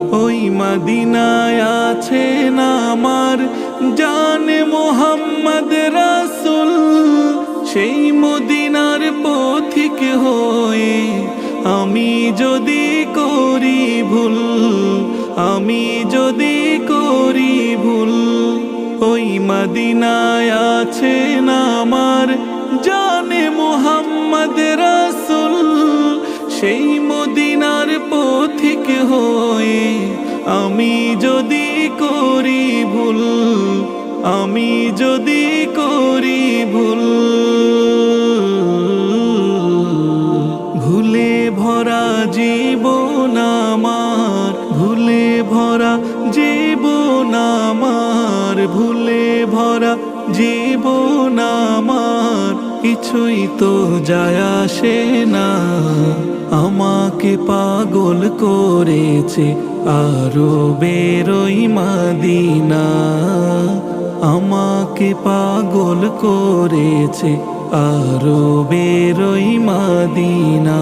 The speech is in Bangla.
ওই মদিনায় আছেন আমার জানে মোহাম্মদ রাসূল। সেই মদিনার পথিক হয়ে আমি যদি করি ভুল, আমি যদি করি ভুল। ওই মদিনায় আছেন আমার জানে মোহাম্মদ রাসূল। সেই মদিনার পথিক হয়ে আমি যদি করি ভুল, আমি যদি করি ভুল। ভুলে ভরা জীবন আমার, ভুলে ভরা জীবন আমার, ভুলে ভরা জীবন আমার, কিছুই তো যায় আসে না। আমাকে পাগল করেছে আরো বেরোই মদিনা, আমাকে পাগল করেছে আরো বেরোই মদিনা।